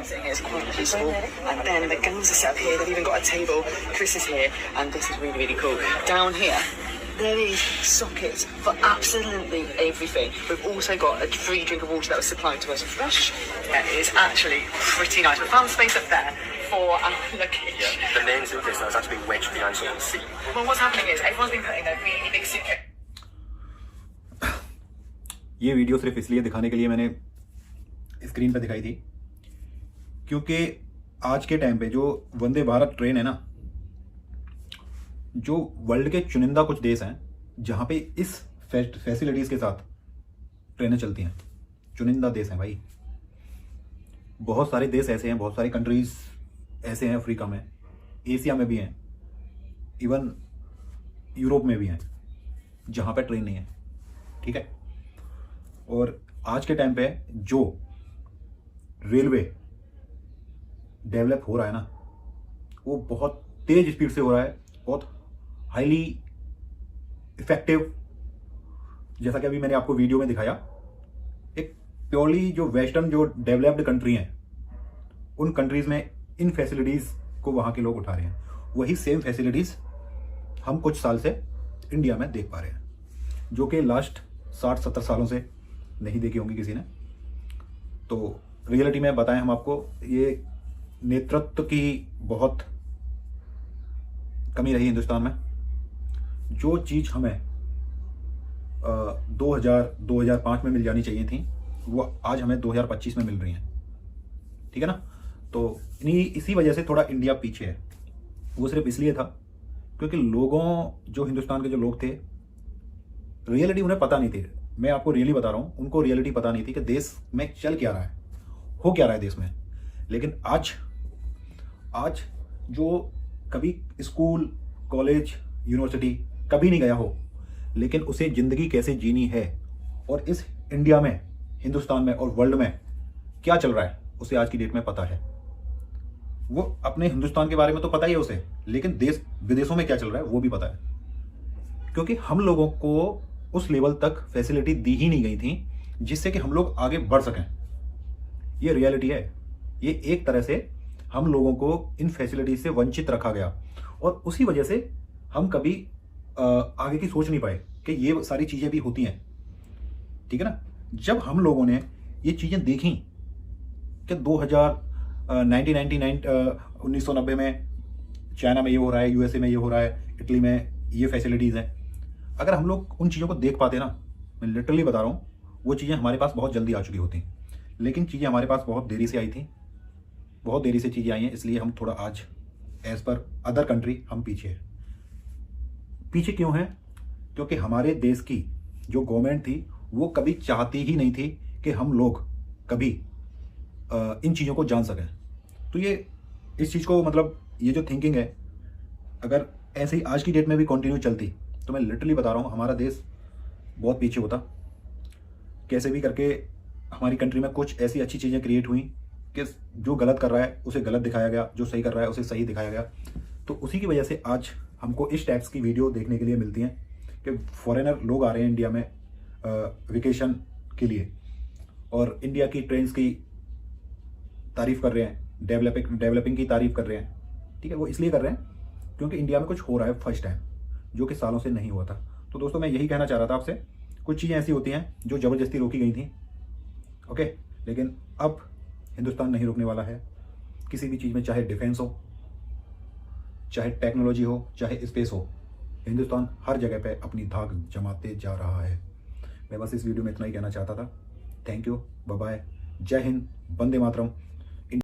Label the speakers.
Speaker 1: amazing. It's quite peaceful. And then the guns are set up here. They've even got a table. Chris is here, and this is really, really cool. Down here, there is sockets for absolutely everything. We've also got a free drink of water that was supplied to us fresh. It is actually pretty nice. We found space up there for our luggage.
Speaker 2: Yeah, the main suitcase is actually wedged behind someone's seat.
Speaker 1: Well, what's happening is everyone's been putting their really big suitcase.
Speaker 3: ये video सिर्फ इसलिए दिखाने के लिए मैंने screen पर दिखाई थी क्योंकि आज के टाइम पे जो वंदे भारत ट्रेन है ना, जो वर्ल्ड के चुनिंदा कुछ देश हैं जहाँ पे इस फैसिलिटीज़ के साथ ट्रेनें चलती हैं, चुनिंदा देश हैं भाई। बहुत सारे देश ऐसे हैं, बहुत सारी कंट्रीज़ ऐसे हैं, अफ्रीका में, एशिया में भी हैं, इवन यूरोप में भी हैं जहाँ पे ट्रेन नहीं है। ठीक है, और आज के टाइम पे जो रेलवे डेवलप हो रहा है ना, वो बहुत तेज स्पीड से हो रहा है, बहुत हाईली इफेक्टिव। जैसा कि अभी मैंने आपको वीडियो में दिखाया, एक प्योरली जो वेस्टर्न जो डेवलप्ड कंट्री हैं, उन कंट्रीज में इन फैसिलिटीज़ को वहाँ के लोग उठा रहे हैं। वही सेम फैसिलिटीज़ हम कुछ साल से इंडिया में देख पा रहे हैं, जो कि लास्ट 60-70 सालों से नहीं देखी होंगी किसी ने। तो रियलिटी में बताएं हम आपको, ये नेतृत्व की बहुत कमी रही हिंदुस्तान में। जो चीज़ हमें 2005 में मिल जानी चाहिए थी, वो आज हमें 2025 में मिल रही हैं। ठीक है ना। तो इसी वजह से थोड़ा इंडिया पीछे है। वो सिर्फ इसलिए था क्योंकि लोगों, जो हिंदुस्तान के जो लोग थे, रियलिटी उन्हें पता नहीं थी। मैं आपको रियली बता रहा हूँ, उनको रियलिटी पता नहीं थी कि देश में चल क्या रहा है, हो क्या रहा है देश में। लेकिन आज जो कभी स्कूल, कॉलेज, यूनिवर्सिटी कभी नहीं गया हो, लेकिन उसे ज़िंदगी कैसे जीनी है और इस इंडिया में, हिंदुस्तान में और वर्ल्ड में क्या चल रहा है, उसे आज की डेट में पता है। वो अपने हिंदुस्तान के बारे में तो पता ही है उसे, लेकिन देश विदेशों में क्या चल रहा है वो भी पता है। क्योंकि हम लोगों को उस लेवल तक फैसिलिटी दी ही नहीं गई थी जिससे कि हम लोग आगे बढ़ सकें। ये रियलिटी है। ये एक तरह से हम लोगों को इन फैसिलिटी से वंचित रखा गया और उसी वजह से हम कभी आगे की सोच नहीं पाए कि ये सारी चीज़ें भी होती हैं। ठीक है ना। जब हम लोगों ने ये चीज़ें देखी कि 1990 में चाइना में ये हो रहा है, यूएसए में ये हो रहा है, इटली में ये फैसिलिटीज़ हैं, अगर हम लोग उन चीज़ों को देख पाते ना, मैं लिटरली बता रहा हूँ, वो चीज़ें हमारे पास बहुत जल्दी आ चुकी होती। लेकिन चीज़ें हमारे पास बहुत देरी से आई थी, बहुत देरी से चीज़ें आई हैं, इसलिए हम थोड़ा आज एज़ पर अदर कंट्री हम पीछे हैं। पीछे क्यों हैं? क्योंकि हमारे देश की जो गवर्नमेंट थी वो कभी चाहती ही नहीं थी कि हम लोग कभी इन चीज़ों को जान सकें। तो ये इस चीज़ को, मतलब ये जो थिंकिंग है, अगर ऐसे ही आज की डेट में भी कंटिन्यू चलती तो मैं लिटरली बता रहा हूँ हमारा देश बहुत पीछे होता। कैसे भी करके हमारी कंट्री में कुछ ऐसी अच्छी चीज़ें क्रिएट हुई कि जो गलत कर रहा है उसे गलत दिखाया गया, जो सही कर रहा है उसे सही दिखाया गया। तो उसी की वजह से आज हमको इस टाइप्स की वीडियो देखने के लिए मिलती हैं कि फॉरेनर लोग आ रहे हैं इंडिया में वेकेशन के लिए और इंडिया की ट्रेन्स की तारीफ़ कर रहे हैं, डेवलपिंग की तारीफ़ कर रहे हैं। ठीक है, वो इसलिए कर रहे हैं क्योंकि इंडिया में कुछ हो रहा है फर्स्ट टाइम, जो कि सालों से नहीं हुआ था। तो दोस्तों, मैं यही कहना चाह रहा था आपसे, कुछ चीज़ें ऐसी होती हैं जो ज़बरदस्ती रोकी गई थी, ओके, लेकिन अब हिंदुस्तान नहीं रुकने वाला है किसी भी चीज़ में, चाहे डिफेंस हो, चाहे टेक्नोलॉजी हो, चाहे स्पेस हो। हिंदुस्तान हर जगह पे अपनी धाक जमाते जा रहा है। मैं बस इस वीडियो में इतना ही कहना चाहता था। थैंक यू, बाय बाय, जय हिंद, वंदे मातरम।